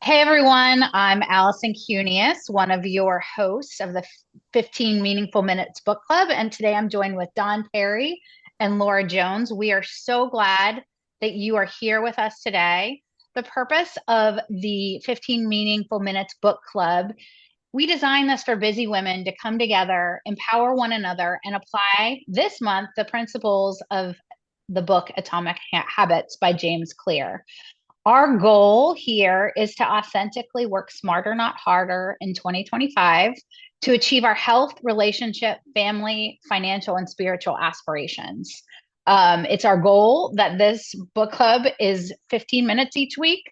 Hey everyone, I'm Allyson, one of your hosts of the 15 Meaningful Minutes Book Club. And today I'm joined with Don Perry and Laura Jones. We are so glad that you are here with us today. The purpose of the 15 Meaningful Minutes Book Club, we designed this for busy women to come together, empower one another, and apply this month the principles of the book Atomic Habits by James Clear. Our goal here is to authentically work smarter, not harder in 2025 to achieve our health, relationship, family, financial, and spiritual aspirations. It's our goal that this book club is 15 minutes each week.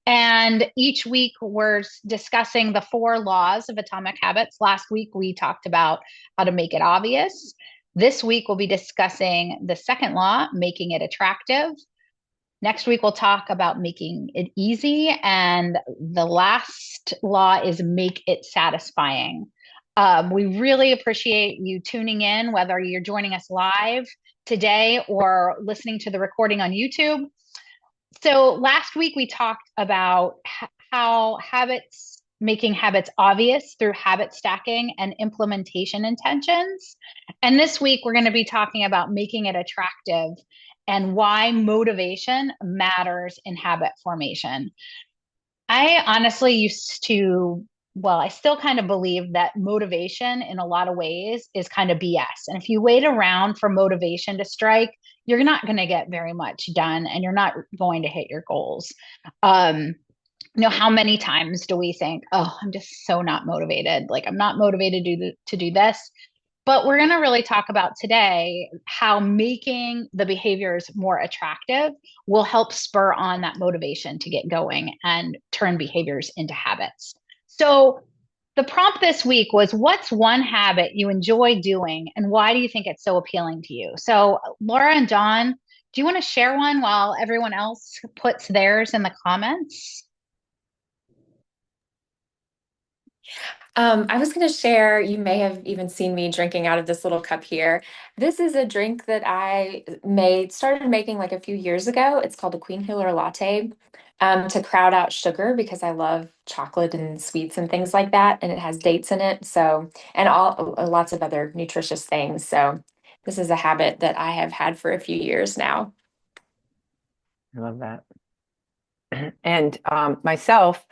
And each week we're discussing the four laws of atomic habits. Last week we talked about how to make it obvious. This week we'll be discussing the second law, making it attractive. Next week, we'll talk about making it easy. And the last law is make it satisfying. We really appreciate you tuning in, whether you're joining us live today or listening to the recording on YouTube. So last week, we talked about how making habits obvious through habit stacking and implementation intentions. And this week, we're going to be talking about making it attractive and why motivation matters in habit formation. I honestly used to, well, I still kind of believe that motivation in a lot of ways is kind of BS. And if you wait around for motivation to strike, you're not going to get very much done and you're not going to hit your goals. Um, how many times do we think, oh, I'm just so not motivated? Like, I'm not motivated to do this. But we're going to really talk about today how making the behaviors more attractive will help spur on that motivation to get going and turn behaviors into habits. So, the prompt this week was, what's one habit you enjoy doing and why do you think it's so appealing to you? So, Laura and John, do you want to share one while everyone else puts theirs in the comments? I was going to share, you may have even seen me drinking out of this little cup here. This is a drink that started making like a few years ago. It's called a Queen Hiller Latte, to crowd out sugar because I love chocolate and sweets and things like that. And it has dates in it. So, and lots of other nutritious things. So this is a habit that I have had for a few years now. I love that. And myself,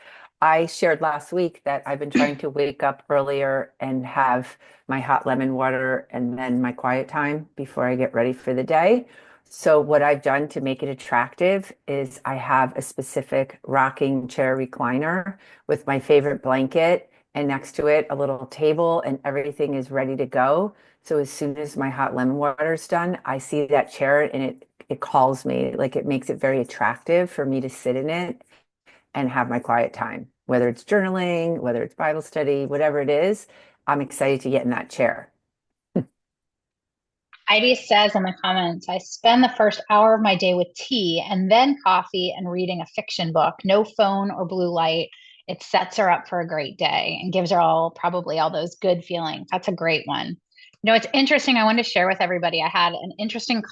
I shared last week that I've been trying to wake up earlier and have my hot lemon water and then my quiet time before I get ready for the day. So what I've done to make it attractive is I have a specific rocking chair recliner with my favorite blanket and next to it a little table and everything is ready to go. So as soon as my hot lemon water is done, I see that chair and it calls me, like it makes it very attractive for me to sit in it and have my quiet time, whether it's journaling, whether it's Bible study, whatever it is. I'm excited to get in that chair. Heidi says in the comments, I spend the first hour of my day with tea and then coffee and reading a fiction book. No phone or blue light. It sets her up for a great day and gives her probably all those good feelings. That's a great one. It's interesting. I wanted to share with everybody. I had an interesting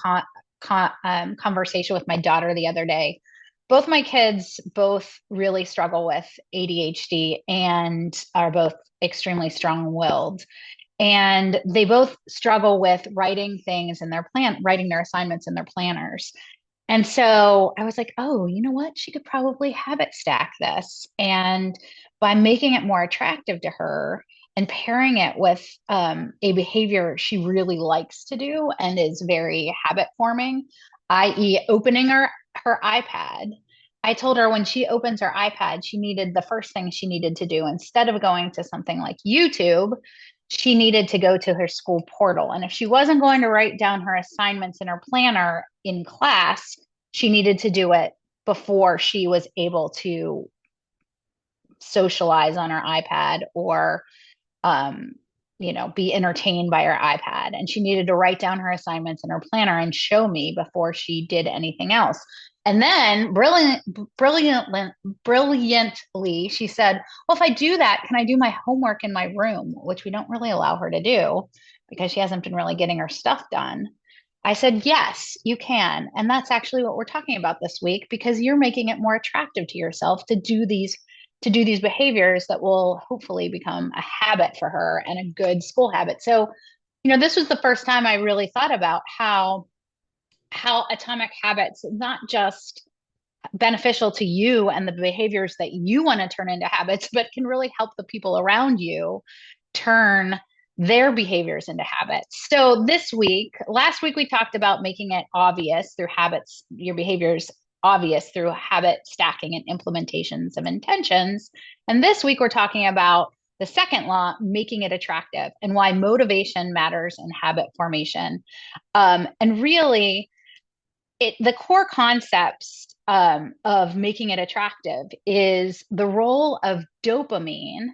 conversation with my daughter the other day. Both my kids both really struggle with ADHD and are both extremely strong-willed, and they both struggle with writing their assignments in their planners. And so I was like, oh, you know what, she could probably habit stack this, and by making it more attractive to her and pairing it with a behavior she really likes to do and is very habit forming, i.e. opening her iPad. I told her when she opens her iPad, the first thing she needed to do, instead of going to something like YouTube, she needed to go to her school portal. And if she wasn't going to write down her assignments in her planner in class, she needed to do it before she was able to socialize on her iPad or um, be entertained by her iPad. And she needed to write down her assignments in her planner and show me before she did anything else. And then brilliantly, she said, well, if I do that, can I do my homework in my room? Which we don't really allow her to do because she hasn't been really getting her stuff done. I said, yes, you can. And that's actually what we're talking about this week because you're making it more attractive to yourself to do these behaviors that will hopefully become a habit for her and a good school habit. So, this was the first time I really thought about how atomic habits not just beneficial to you and the behaviors that you want to turn into habits, but can really help the people around you turn their behaviors into habits. So last week we talked about making it obvious through habits, your behaviors obvious through habit stacking and implementations of intentions. And this week we're talking about the second law, making it attractive, and why motivation matters in habit formation. And really, the core concepts of making it attractive is the role of dopamine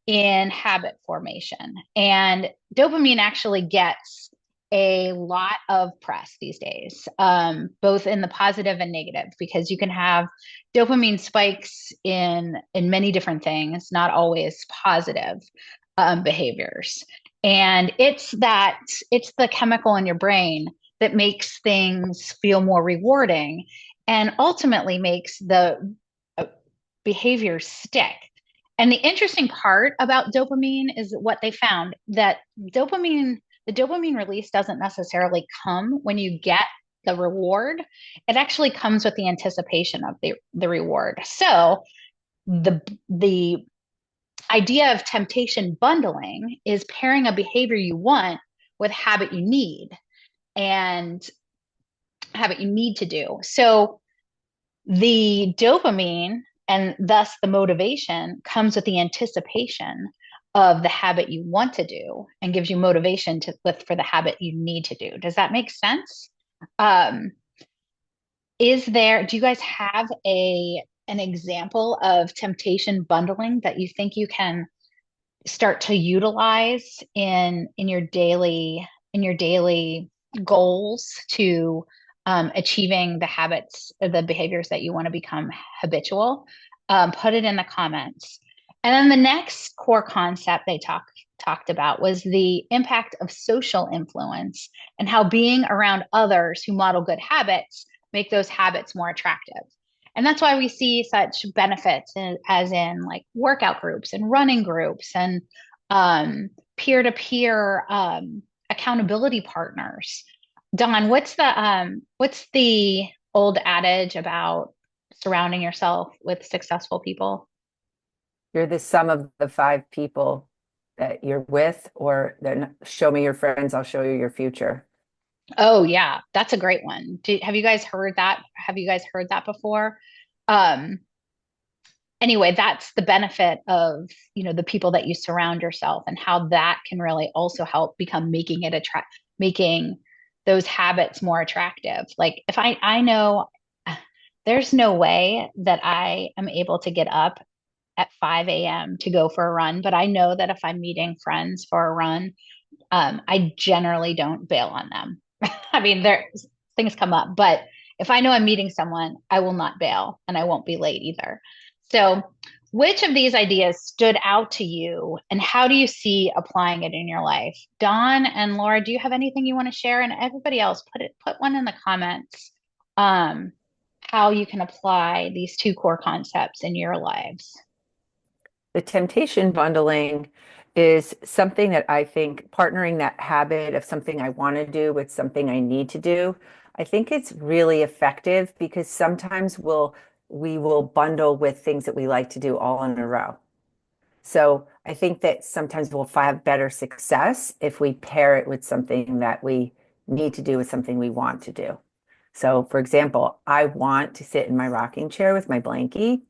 in habit formation. And dopamine actually gets a lot of press these days, both in the positive and negative, because you can have dopamine spikes in many different things, not always positive behaviors. And it's the chemical in your brain that makes things feel more rewarding and ultimately makes the behavior stick. And the interesting part about dopamine is what they found that the dopamine release doesn't necessarily come when you get the reward. It actually comes with the anticipation of the reward. So the idea of temptation bundling is pairing a behavior you want with habit you need and habit you need to do. So the dopamine and thus the motivation comes with the anticipation of the habit you want to do and gives you motivation for the habit you need to do. Does that make sense? Um, do you guys have an example of temptation bundling that you think you can start to utilize in your daily goals to achieving the habits or the behaviors that you want to become habitual? Put it in the comments. And then the next core concept they talked about was the impact of social influence and how being around others who model good habits make those habits more attractive. And that's why we see such benefits as in like workout groups and running groups and peer-to-peer accountability partners. Don, what's the old adage about surrounding yourself with successful people? You're the sum of the five people that you're with, or then show me your friends, I'll show you your future. Oh yeah, that's a great one. Have you guys heard that? Have you guys heard that before? Um, anyway, that's the benefit of, the people that you surround yourself and how that can really also help become making those habits more attractive. Like if I know there's no way that I am able to get up at 5 a.m. to go for a run, but I know that if I'm meeting friends for a run, I generally don't bail on them. I mean, things come up, but if I know I'm meeting someone, I will not bail and I won't be late either. So, which of these ideas stood out to you and how do you see applying it in your life? Dawn and Laura, do you have anything you want to share? And everybody else, put one in the comments. Um, how you can apply these two core concepts in your lives. The temptation bundling is something that I think partnering that habit of something I want to do with something I need to do. I think it's really effective because sometimes we will bundle with things that we like to do all in a row. So I think that sometimes we'll have better success if we pair it with something that we need to do with something we want to do. So for example, I want to sit in my rocking chair with my blankie,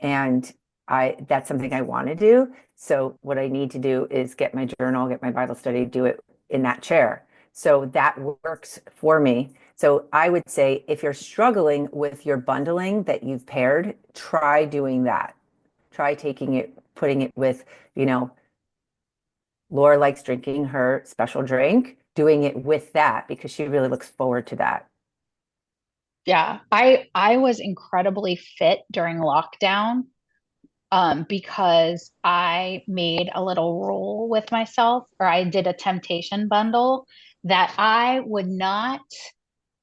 and I that's something I want to do. So what I need to do is get my journal, get my Bible study, do it in that chair. So that works for me. So I would say if you're struggling with your bundling that you've paired, try doing that. Try taking it, putting it with, Laura likes drinking her special drink, doing it with that because she really looks forward to that. Yeah, I was incredibly fit during lockdown because I made a little rule with myself, or I did a temptation bundle that I would not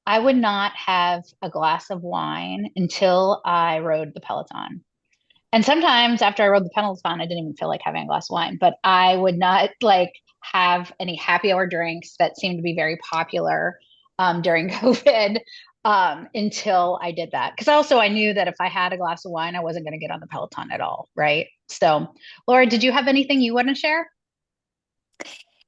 have a glass of wine until I rode the Peloton. And sometimes after I rode the Peloton, I didn't even feel like having a glass of wine, but I would not like have any happy hour drinks that seemed to be very popular during COVID until I did that. Because also I knew that if I had a glass of wine, I wasn't going to get on the Peloton at all. Right. So, Laura, did you have anything you want to share?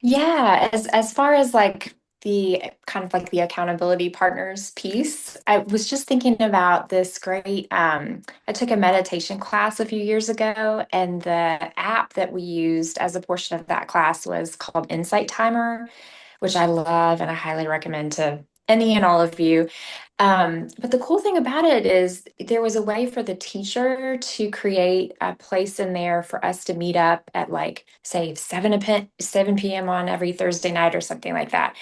Yeah, as far as like the kind of like the accountability partners piece, I was just thinking about this great I took a meditation class a few years ago, and the app that we used as a portion of that class was called Insight Timer, which I love and I highly recommend to any and all of you. But the cool thing about it is there was a way for the teacher to create a place in there for us to meet up at like, say, 7 p.m. on every Thursday night or something like that.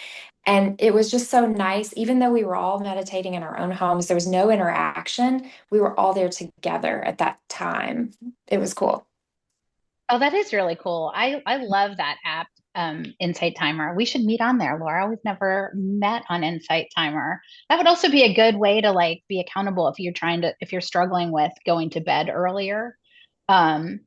And it was just so nice. Even though we were all meditating in our own homes, there was no interaction. We were all there together at that time. It was cool. Oh, that is really cool. I love that app, Insight Timer. We should meet on there, Laura. We've never met on Insight Timer. That would also be a good way to like be accountable if you're struggling with going to bed earlier. Um,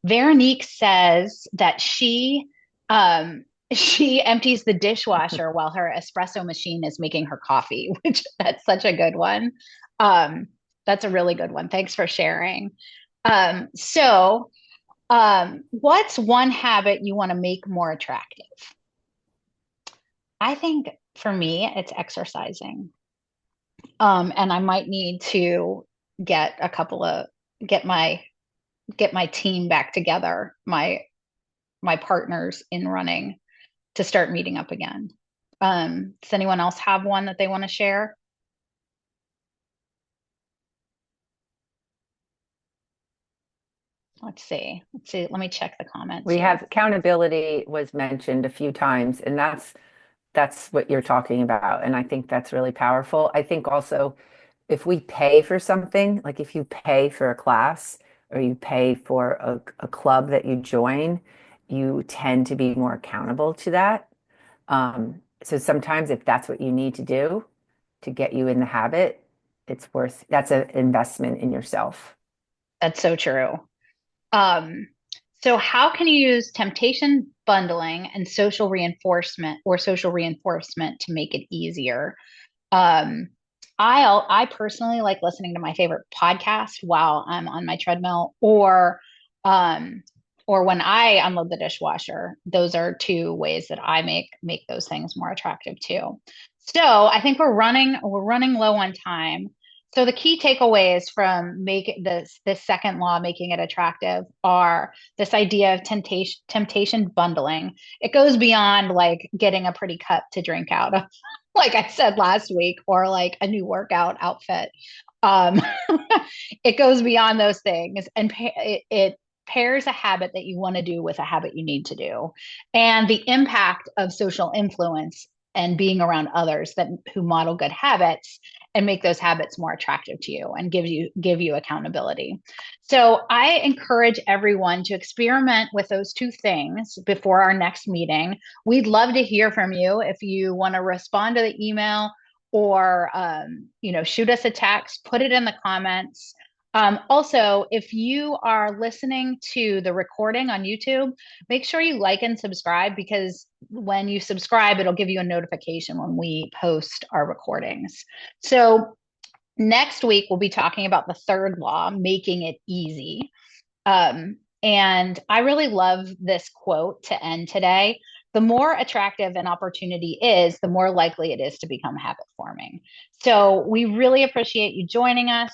Veronique says that she empties the dishwasher while her espresso machine is making her coffee, which that's such a good one. Um, that's a really good one. Thanks for sharing. What's one habit you want to make more attractive? I think for me, it's exercising. And I might need to get a couple of get my get my team back together, my partners in running to start meeting up again. Does anyone else have one that they want to share? Let's see. Let's see. Let me check the comments We here. have accountability was mentioned a few times, and that's what you're talking about. And I think that's really powerful. I think also if we pay for something, like if you pay for a class or you pay for a club that you join, you tend to be more accountable to that. So sometimes if that's what you need to do to get you in the habit, that's an investment in yourself. That's so true. Um, so how can you use temptation bundling and social reinforcement to make it easier? Um, I personally like listening to my favorite podcast while I'm on my treadmill um or when I unload the dishwasher. Those are two ways that I make those things more attractive too. So I think we're running low on time. So the key takeaways from make this second law making it attractive are this idea of temptation bundling. It goes beyond like getting a pretty cup to drink out of, like I said last week, or like a new workout outfit. Um, it goes beyond those things, and it pairs a habit that you want to do with a habit you need to do, and the impact of social influence and being around others that who model good habits and make those habits more attractive to you and give you accountability. So I encourage everyone to experiment with those two things before our next meeting. We'd love to hear from you if you want to respond to the email or shoot us a text, put it in the comments. Also, if you are listening to the recording on YouTube, make sure you like and subscribe, because when you subscribe, it'll give you a notification when we post our recordings. So next week, we'll be talking about the third law, making it easy. And I really love this quote to end today. The more attractive an opportunity is, the more likely it is to become habit forming. So we really appreciate you joining us.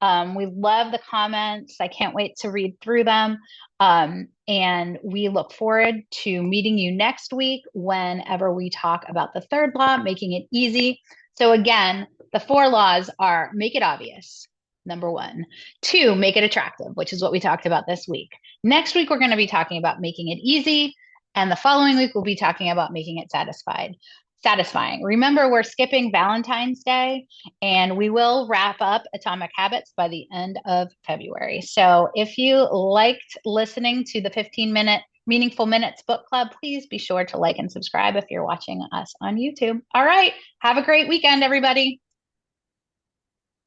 We love the comments. I can't wait to read through them. And we look forward to meeting you next week whenever we talk about the third law, making it easy. So, again, the four laws are: make it obvious, number one. Two, make it attractive, which is what we talked about this week. Next week, we're going to be talking about making it easy. And the following week, we'll be talking about making it satisfying. Remember, we're skipping Valentine's Day, and we will wrap up Atomic Habits by the end of February. So if you liked listening to the 15-minute Meaningful Minutes Book Club, please be sure to like and subscribe if you're watching us on YouTube. All right. Have a great weekend, everybody.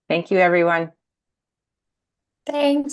Thank you, everyone. Thanks.